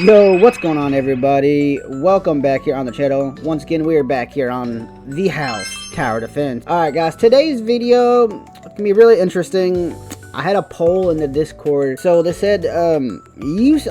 Yo, what's going on, everybody? Welcome back here on the channel. Once again, we are back here on the house tower defense. Alright guys, today's video can be really interesting. I had a poll in the Discord, so they said use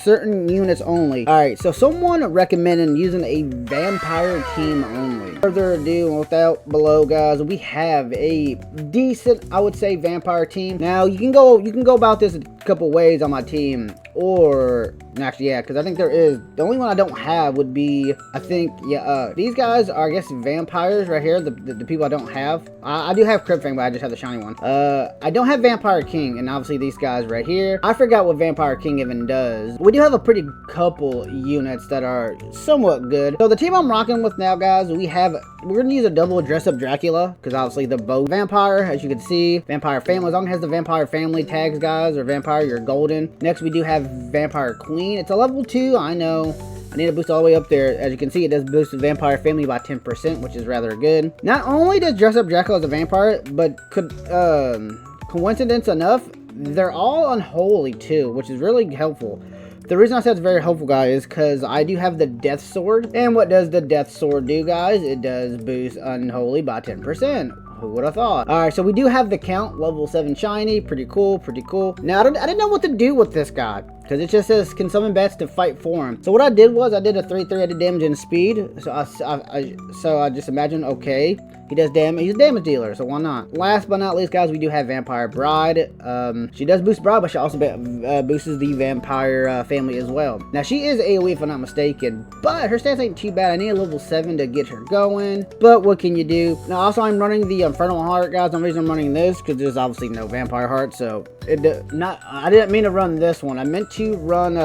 certain units only. Alright, so someone recommended using a vampire team only. Further ado, without below, guys, we have a decent, I would say, vampire team. Now you can go about this a couple ways on my team, or actually, yeah, because I think there is. The only one I don't have would be, I think, yeah, these guys are, I guess, vampires right here. The people I don't have. I do have Crypt Fang, but I just have the shiny one. I don't have Vampire King, and obviously these guys right here. I forgot what Vampire King even does. We do have a pretty couple units that are somewhat good. So the team I'm rocking with now, guys, we're gonna use a double dress up Dracula, because obviously they're both vampire, as you can see. Vampire family, as long as it has the vampire family tags, guys, or vampire, you're golden. Next, we do have Vampire Queen. It's a level 2, I know. I need to boost all the way up there. As you can see, it does boost the vampire family by 10%, which is rather good. Not only does dress up Dracula as a vampire, but coincidence enough, they're all unholy too, which is really helpful. The reason I said it's very helpful, guys, is because I do have the Death Sword. And what does the Death Sword do, guys? It does boost Unholy by 10%. Who would have thought? Alright, so we do have the Count, level 7 shiny. Pretty cool, pretty cool. Now, I didn't know what to do with this guy, because it just says, can summon bats to fight for him. So what I did was, I did a 3/3 added damage and speed. So I just imagine, okay, he does damage. He's a damage dealer, so why not? Last but not least, guys, we do have Vampire Bride. She does boost Bride, but she also boosts the Vampire family as well. Now, she is AoE, if I'm not mistaken, but her stats ain't too bad. I need a level 7 to get her going, but what can you do? Now, also, I'm running the Infernal Heart, guys. The reason I'm running this, because there's obviously no Vampire Heart, so I didn't mean to run this one. I meant to run,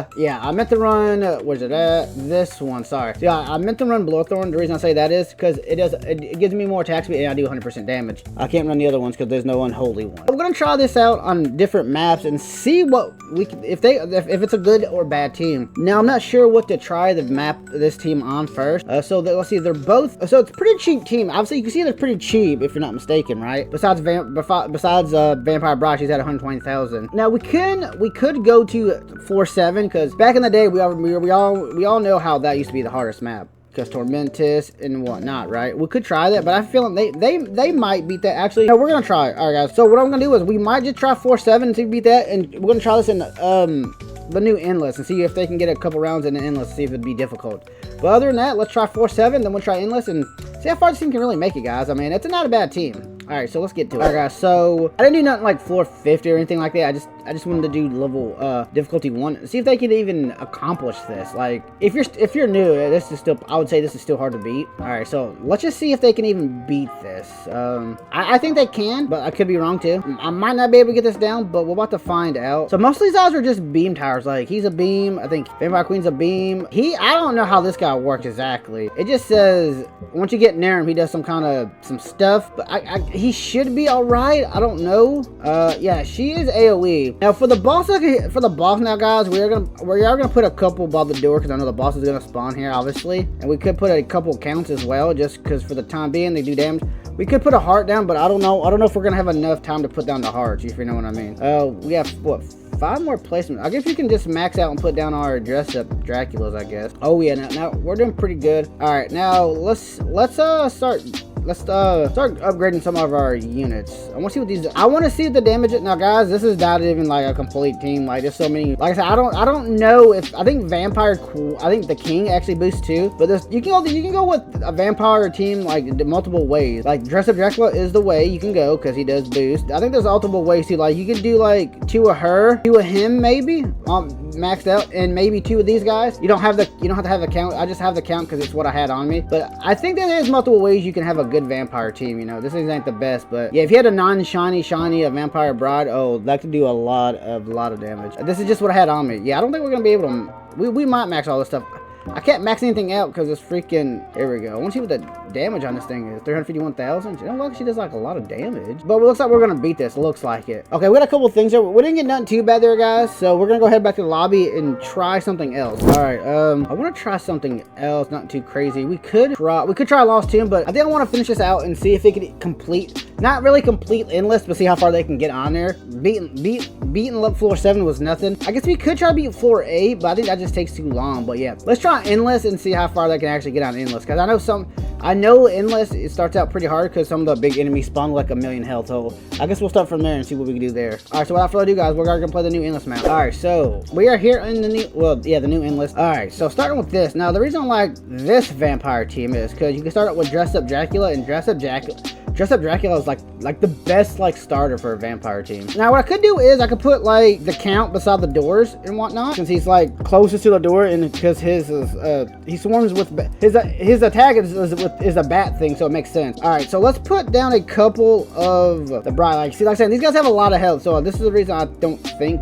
where's it at? This one, sorry. So, yeah, I meant to run Blowthorn. The reason I say that is because it gives me more attack speed and I do 100% damage. I can't run the other ones because there's no unholy one. I'm gonna try this out on different maps and see what we can, if it's a good or bad team. Now, I'm not sure what to try this team on first. Let's see, they're both, so it's a pretty cheap team. Obviously, you can see they're pretty cheap if you're not mistaken, right? Besides Vampire Bride, she's at 120,000. Now, we could go to 4-7, because back in the day, we all know how that used to be the hardest map, because Tormentus and whatnot, right? We could try that, but I feel like they might beat that. Actually, no, we're gonna try it. All right, guys. So what I'm gonna do is we might just try 4-7 to beat that, and we're gonna try this in the new Endless and see if they can get a couple rounds in the Endless, see if it'd be difficult. But other than that, let's try 4-7, then we'll try Endless and see how far this team can really make it, guys. I mean, it's not a bad team. Alright, so let's get to it. Alright, guys, so I didn't do nothing like floor 50 or anything like that. I just wanted to do level difficulty 1. See if they can even accomplish this. Like, if you're new, this is still, I would say this is still hard to beat. Alright, so let's just see if they can even beat this. I think they can, but I could be wrong too. I might not be able to get this down, but we're about to find out. So most of these guys are just beam towers. Like, he's a beam. I think Vampire Queen's a beam. I don't know how this guy works exactly. It just says once you get near him, he does some stuff. But he should be alright. I don't know. Yeah, she is AoE. Now for the boss now, guys, we are gonna put a couple by the door, because I know the boss is gonna spawn here, obviously. And we could put a couple counts as well, just because for the time being they do damage. We could put a heart down, but I don't know if we're gonna have enough time to put down the hearts, if you know what I mean. We have what, 5 more placements. I guess we can just max out and put down our dress up Draculas, I guess. Oh yeah, now we're doing pretty good. All right, now let's start upgrading some of our units. I want to see what these. I want to see what the damage is. Now, guys, this is not even like a complete team. Like, there's so many. Like I said, I don't know if I think I think the King actually boosts too. But you can go with a vampire team like multiple ways. Like dress up Dracula is the way you can go, because he does boost. I think there's multiple ways too. Like, you can do like 2 of her, 2 of him, maybe maxed out, and maybe 2 of these guys. You don't have to have the count. I just have the count because it's what I had on me. But I think that there's multiple ways you can have a good vampire team. You know, this ain't the best, but yeah, if you had a non-shiny a Vampire Bride, oh, that could do a lot of damage. This is just what I had on me. Yeah, I don't think we're gonna be able to. We might max all this stuff. I can't max anything out because it's freaking... Here we go. I want to see what the damage on this thing is. 351,000. You know, look, she does like a lot of damage. But it looks like we're going to beat this. It looks like it. Okay, we got a couple things here. We didn't get nothing too bad there, guys. So we're going to go head back to the lobby and try something else. All right. I want to try something else. Not too crazy. We could try Lost Tomb, but I think I want to finish this out and see if it can complete... Not really complete endless, but see how far they can get on there. Beating floor 7 was nothing. I guess we could try to beat floor 8, but I think that just takes too long. But yeah, let's try endless and see how far they can actually get on endless. Because I know endless, it starts out pretty hard because some of the big enemies spawn like 1,000,000 health. So I guess we'll start from there and see what we can do there. All right, so without further ado, guys, we're gonna play the new endless map. All right, so we are here in the new, well, yeah, the new endless. All right, so starting with this. Now, the reason I like this vampire team is because you can start out with Dress Up Dracula, and Dress Up Dracula is like the best like starter for a vampire team. Now what I could do is I could put like the Count beside the doors and whatnot, since he's like closest to the door, and because his he swarms with his attack is a bat thing, so it makes sense. All right, so let's put down a couple of the bride. Like, see, like I said, these guys have a lot of health, so this is the reason I don't think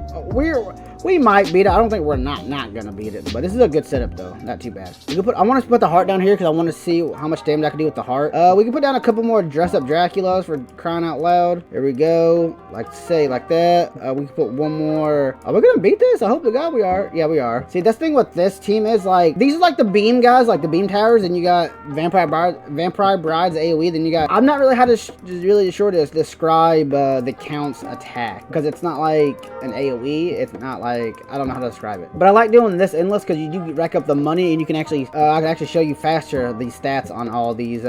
we might beat it. I don't think we're not gonna beat it, but this is a good setup though. Not too bad. We can I want to put the heart down here because I want to see how much damage I can do with the heart. We can put down a couple more Dress Up Draculas for crying out loud. There we go. Like that. We can put one more. Are we gonna beat this? I hope to God we are. Yeah, we are. See, this thing with this team is like, these are like the beam guys, like the beam towers, and you got Vampire Brides AoE. Then you got, I'm not really really sure to describe the Count's attack because it's not like an AoE. It's not like, I don't know how to describe it, but I like doing this endless because you do rack up the money, and you can actually I can actually show you faster the stats on all these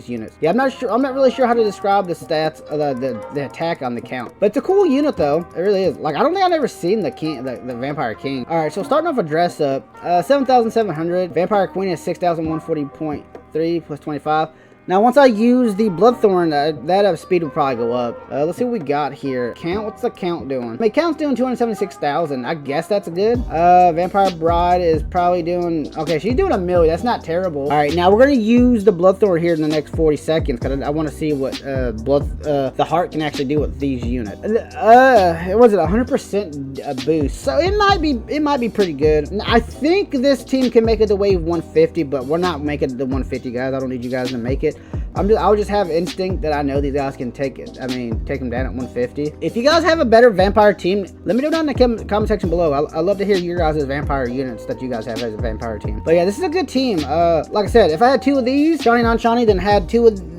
units. Yeah, I'm not really sure how to describe the stats, the attack on the Count, but it's a cool unit though. It really is. Like, I don't think I've ever seen the Vampire King. All right, so starting off with Dress Up, 7,700. Vampire Queen is 6,140.3 plus 25. Now, once I use the Bloodthorn, that speed will probably go up. Let's see what we got here. Count, what's the Count doing? I mean, Count's doing 276,000. I guess that's good. Vampire Bride is probably doing, okay, she's doing 1,000,000. That's not terrible. All right, now we're going to use the Bloodthorn here in the next 40 seconds because I want to see what the heart can actually do with these units. Was it 100% boost? So it might be pretty good. I think this team can make it to wave 150, but we're not making it to 150, guys. I don't need you guys to make it. I'll just have instinct that I know these guys can take it. I mean, take them down at 150. If you guys have a better vampire team, let me know down in the comment section below. I love to hear your guys' vampire units that you guys have as a vampire team. But yeah, this is a good team. Like I said, if I had 2 of these shiny non-shiny, then had 2 of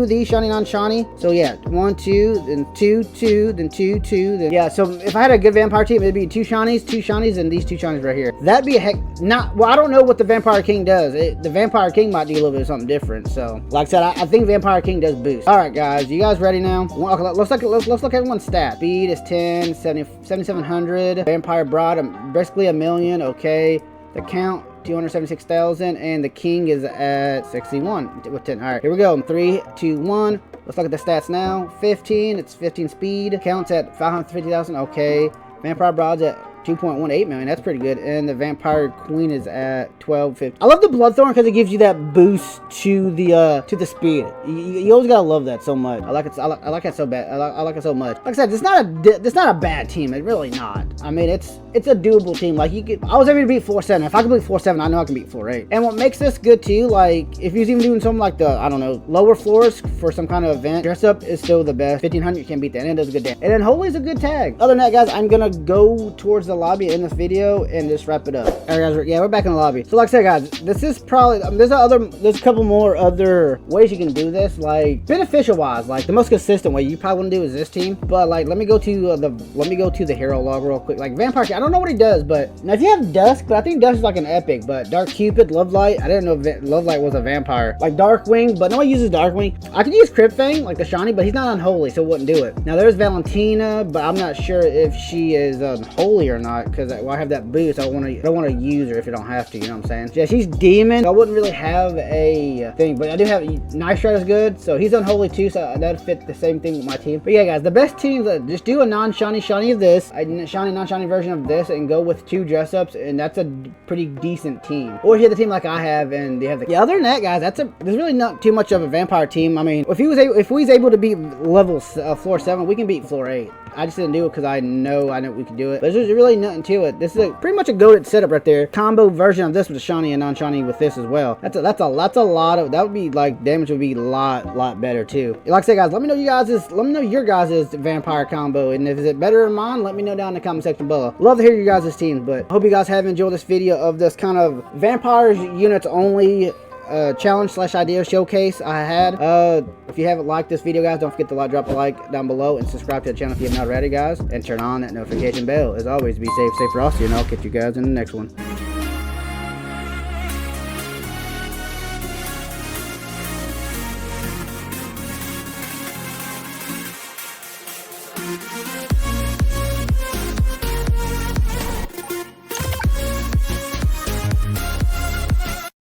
these shiny non-shiny. So yeah, 1, 2, then 2, 2, then 2, 2, then yeah. So if I had a good vampire team, it'd be 2 shinies, and these 2 shinies right here. That'd be a heck. Well, I don't know what the Vampire King does. The Vampire King might do a little bit of something different. So like I said, I think Vampire King does boost. All right, guys, you guys ready now? Okay, let's look at everyone's stats. Speed is 10, 7,700. Vampire Bride, basically 1,000,000. Okay. The Count, 276,000, and the King is at 61 with 10. All right, here we go. 3, 2, 1. Let's look at the stats now. 15. It's 15 speed. Count's at 550,000. Okay. Vampire Bride's at 2.18 million. That's pretty good. And the Vampire Queen is at 1250. I love the Bloodthorn because it gives you that boost to the speed. You always gotta love that so much. I like it. I like it so bad. I like it so much. Like I said, it's not a bad team. It's really not. I mean, it's a doable team. Like, I was able to beat floor 7. If I can beat floor 7, I know I can beat floor 8. And what makes this good too, like if you're even doing something like the, I don't know, lower floors for some kind of event, Dress Up is still the best. 1,500, you can't beat that. And it does a good damage. And then Holy is a good tag. Other than that, guys, I'm gonna go towards the lobby in this video and just wrap it up. All right, guys, yeah, we're back in the lobby. So like I said, guys, this is probably, there's a couple more other ways you can do this, like beneficial wise. Like the most consistent way you probably want to do is this team, but like let me go to the hero log real quick. Like Vampire King, I don't know what he does, but now if you have Dusk, but I think Dusk is like an epic. But Dark Cupid, Love Light, I didn't know Love Light was a vampire. Like Darkwing, but nobody uses Darkwing. I could use Crypt Fang, like the shiny, but he's not unholy, so it wouldn't do it. Now there's Valentina, but I'm not sure if she is unholy or not, because I have that boost. I don't want to use her if you don't have to, you know what I'm saying? Yeah, she's demon. I wouldn't really have a thing, but I do have Knife Strider's good, so he's unholy too, so that'd fit the same thing with my team. But yeah, guys, the best teams, just do a non-shiny of this, a shiny non-shiny version of this, and go with 2 dress ups, and that's a pretty decent team. Or if you have the team like I have, and they have the, yeah. Other than that, guys, there's really not too much of a vampire team. I mean, if we was able to beat level floor 7, we can beat floor 8. I just didn't do it because I know we could do it. But there's really nothing to it. This is pretty much a goated setup right there. Combo version of this with the shiny and non-shiny with this as well. That's a lot of, that would be like, damage would be a lot better too. Like I said, guys, let me know your guys' vampire combo, and if it's better than mine, let me know down in the comment section below. Love to hear your guys' teams, but I hope you guys have enjoyed this video of this kind of vampires units only challenge / idea showcase I had. If you haven't liked this video, guys, don't forget to drop a like down below and subscribe to the channel if you have not already, guys, and turn on that notification bell. As always, be safe, stay frosty, and I'll catch you guys in the next one.